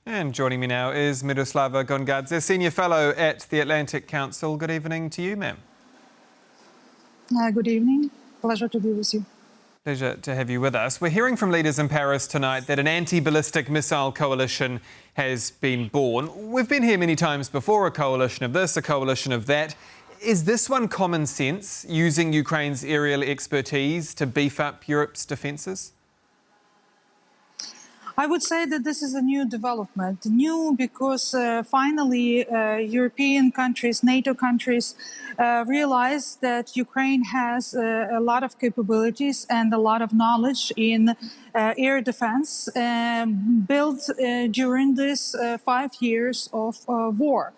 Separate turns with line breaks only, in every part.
And joining me now is Miroslava Gongadze, Senior Fellow at the Atlantic Council. Good evening to you, ma'am.
Good evening. Pleasure to be with you.
Pleasure to have you with us. We're hearing from leaders in Paris tonight that an anti-ballistic missile coalition has been born. We've been here many times before, a coalition of this, a coalition of that. Is this one common sense, using Ukraine's aerial expertise to beef up Europe's defences?
I would say that this is a new development. New because finally European countries, NATO countries, realize that Ukraine has a lot of capabilities and a lot of knowledge in air defense built during this 5 years of war.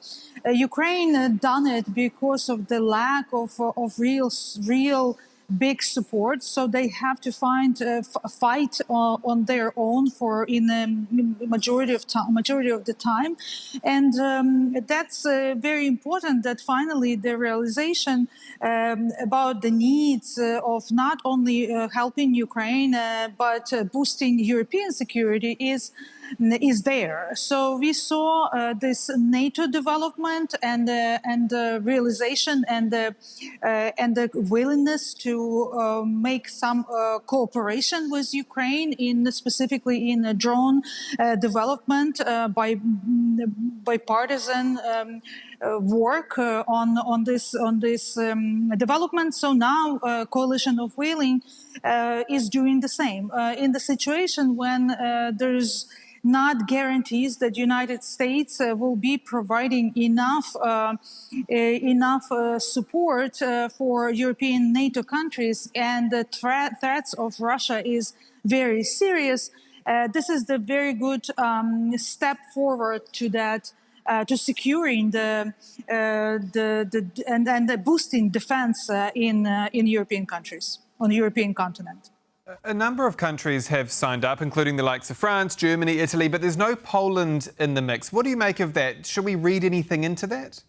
Ukraine done it because of the lack of real big support, so they have to fight on their own for in a majority of the time, and that's very important. That finally the realization about the needs of not only helping Ukraine but boosting European security is there. So we saw this NATO development and realization and the willingness to make some cooperation with Ukraine specifically in drone development by bipartisan work on this development. So now coalition of willing is doing the same in the situation when there's not guarantees that United States will be providing enough support for European NATO countries, and the threats of Russia is very serious. This is the very good step forward to that, to securing the boosting defense in European countries on the European continent.
A number of countries have signed up, including the likes of France, Germany, Italy, but there's no Poland in the mix. What do you make of that? Should we read anything into that?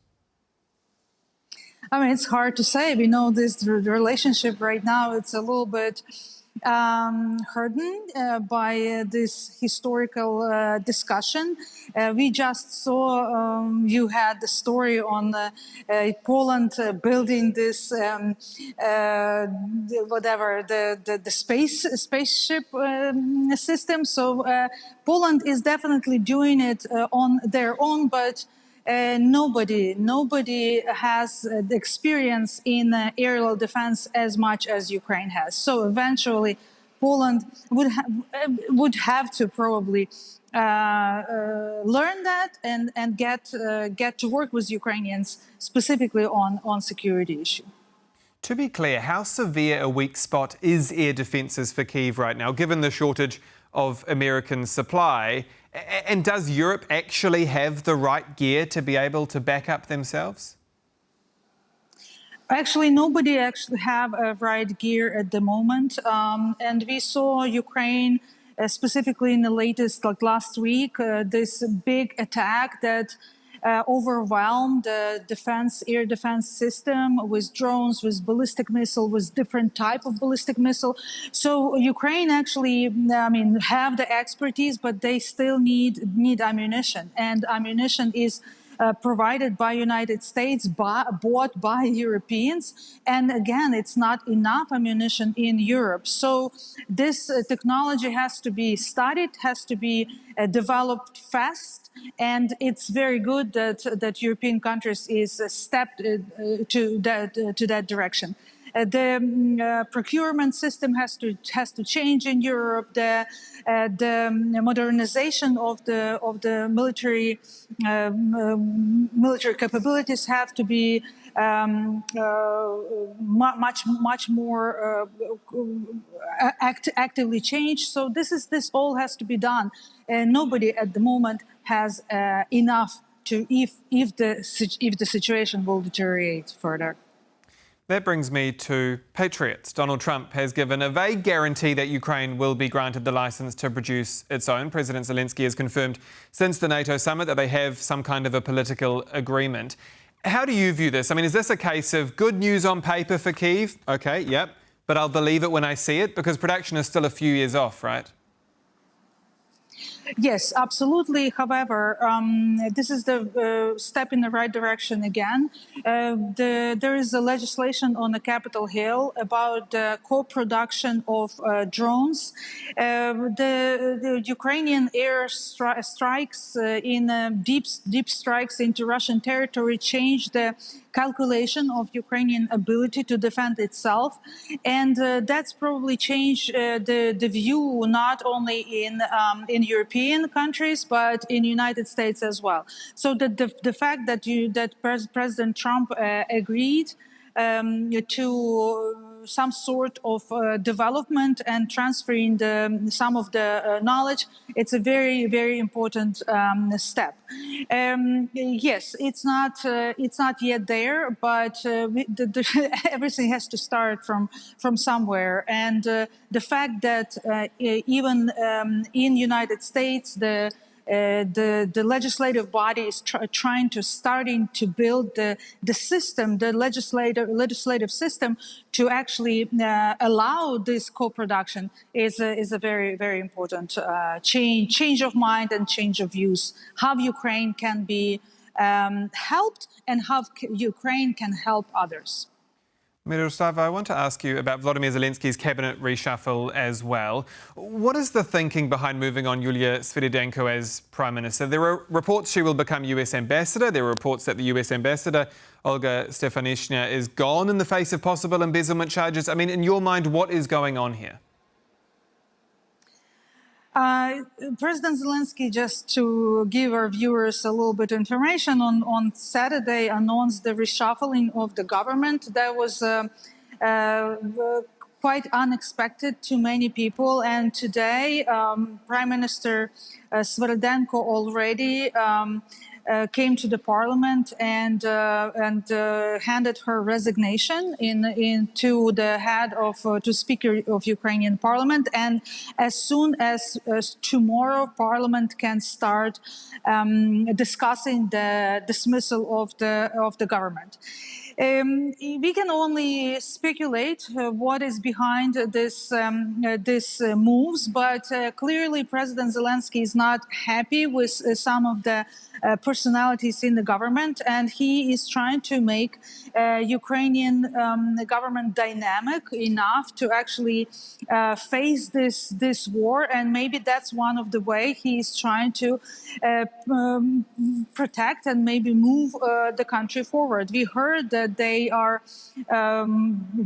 I mean, it's hard to say. We know this relationship right now, it's a little bit hardened by this historical discussion. We just saw, you had the story on Poland building this, the spaceship system. So Poland is definitely doing it on their own, but nobody has the experience in aerial defense as much as Ukraine has. So eventually, Poland would have to probably learn that and get to work with Ukrainians specifically on security issue.
To be clear, how severe a weak spot is air defences for Kyiv right now, given the shortage of American supply? And does Europe actually have the right gear to be able to back up themselves?
Actually, nobody actually have a right gear at the moment. And we saw Ukraine, specifically in the latest, like last week, this big attack that overwhelmed the air defense system with drones, with ballistic missile, with different type of ballistic missile. So Ukraine actually, have the expertise, but they still need ammunition, and ammunition is provided by United States, bought by Europeans. And again, it's not enough ammunition in Europe. So this technology has to be studied, has to be developed fast. And it's very good that European countries is stepped to that direction. The procurement system has to change in Europe. The modernization of the military capabilities have to be much more actively changed. So this all has to be done, and nobody at the moment has enough to if the situation will deteriorate further.
That brings me to Patriots. Donald Trump has given a vague guarantee that Ukraine will be granted the licence to produce its own. President Zelenskyy has confirmed since the NATO summit that they have some kind of a political agreement. How do you view this? I mean, is this a case of good news on paper for Kyiv? OK, yep, but I'll believe it when I see it, because production is still a few years off, right?
Yes, absolutely. However, this is the step in the right direction again. There is a legislation on the Capitol Hill about the co-production of drones. The Ukrainian air strikes in deep strikes into Russian territory changed the calculation of Ukrainian ability to defend itself, and that's probably changed the view not only in European countries but in United States as well. So the fact that President Trump agreed to some sort of development and transferring some of the knowledge, it's a very important step. Yes, it's not yet there, but everything has to start from somewhere. And the fact that even in United States, the legislative body is starting to build the system, the legislative system, to actually allow this co-production is a very important change of mind and change of views. How Ukraine can be helped and how Ukraine can help others.
Miroslava, I want to ask you about Volodymyr Zelensky's cabinet reshuffle as well. What is the thinking behind moving on Yulia Sviridenko as Prime Minister? There are reports she will become US Ambassador. There are reports that the US Ambassador, Olga Stefanishina, is gone in the face of possible embezzlement charges. I mean, in your mind, what is going on here?
President Zelenskyy, just to give our viewers a little bit of information, on Saturday announced the reshuffling of the government. That was quite unexpected to many people. And today, Prime Minister Sviridenko already came to the parliament and handed her resignation to the head of to Speaker of Ukrainian Parliament. And as soon as tomorrow, Parliament can start discussing the dismissal of the government. We can only speculate what is behind this moves, but clearly President Zelenskyy is not happy with some of the personalities in the government, and he is trying to make Ukrainian government dynamic enough to actually face this war, and maybe that's one of the way he is trying to protect and maybe move the country forward. We heard that they are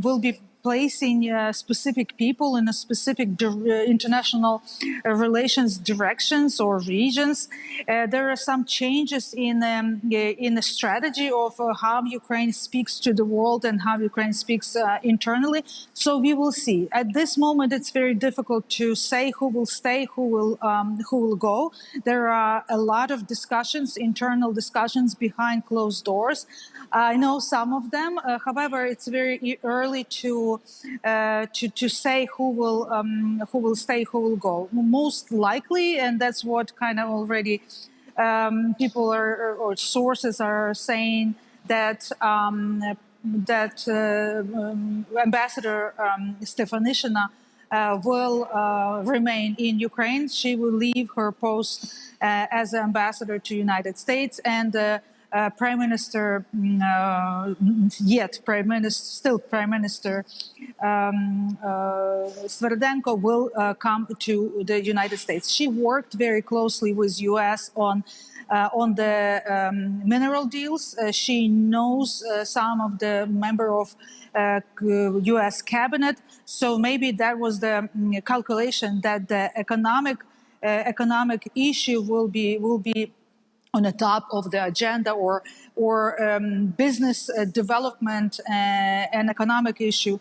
will be placing specific people in a specific international relations directions or regions. There are some changes in the strategy of how Ukraine speaks to the world and how Ukraine speaks internally. So we will see. At this moment, it's very difficult to say who will stay, who will go. There are a lot of discussions, internal discussions behind closed doors. I know some of them. However, it's very early to say who will stay, who will go. Most likely, and that's what kind of already people or sources are saying, that Ambassador Stefanishina will remain in Ukraine. She will leave her post as ambassador to United States, and Prime Minister, still Prime Minister Sviridenko will come to the United States. She worked very closely with U.S. on the mineral deals. She knows some of the member of U.S. cabinet, so maybe that was the calculation that the economic issue will be on the top of the agenda, or business development and economic issue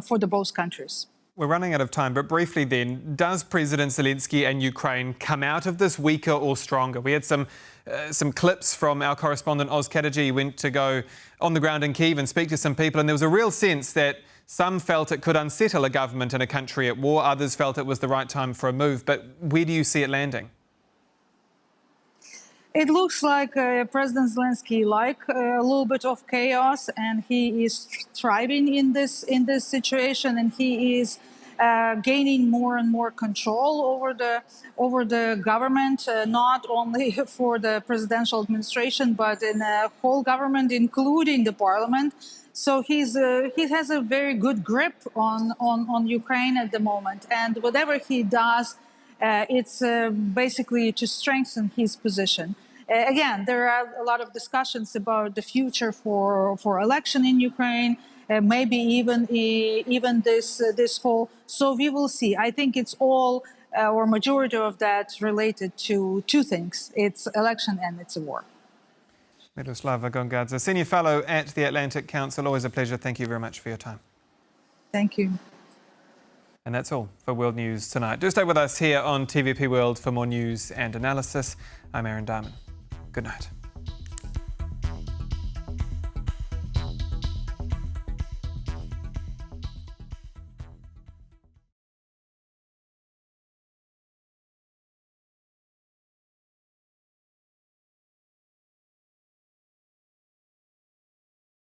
for the both countries.
We're running out of time, but briefly then, does President Zelenskyy and Ukraine come out of this weaker or stronger? We had some clips from our correspondent Oz Chatterjee, went to go on the ground in Kyiv and speak to some people, and there was a real sense that some felt it could unsettle a government in a country at war, others felt it was the right time for a move. But where do you see it landing?
It looks like President Zelenskyy a little bit of chaos, and he is thriving in this situation, and he is gaining more and more control over the government, not only for the presidential administration, but in the whole government, including the parliament. So he has a very good grip on Ukraine at the moment, and whatever he does, it's basically to strengthen his position. Again, there are a lot of discussions about the future for election in Ukraine, maybe even this fall. So we will see. I think it's all or majority of that related to two things: it's election and it's a war.
Miroslava Gongadze, Senior Fellow at the Atlantic Council. Always a pleasure. Thank you very much for your time.
Thank you.
And that's all for World News tonight. Do stay with us here on TVP World for more news and analysis. I'm Aaron Darman. Good night.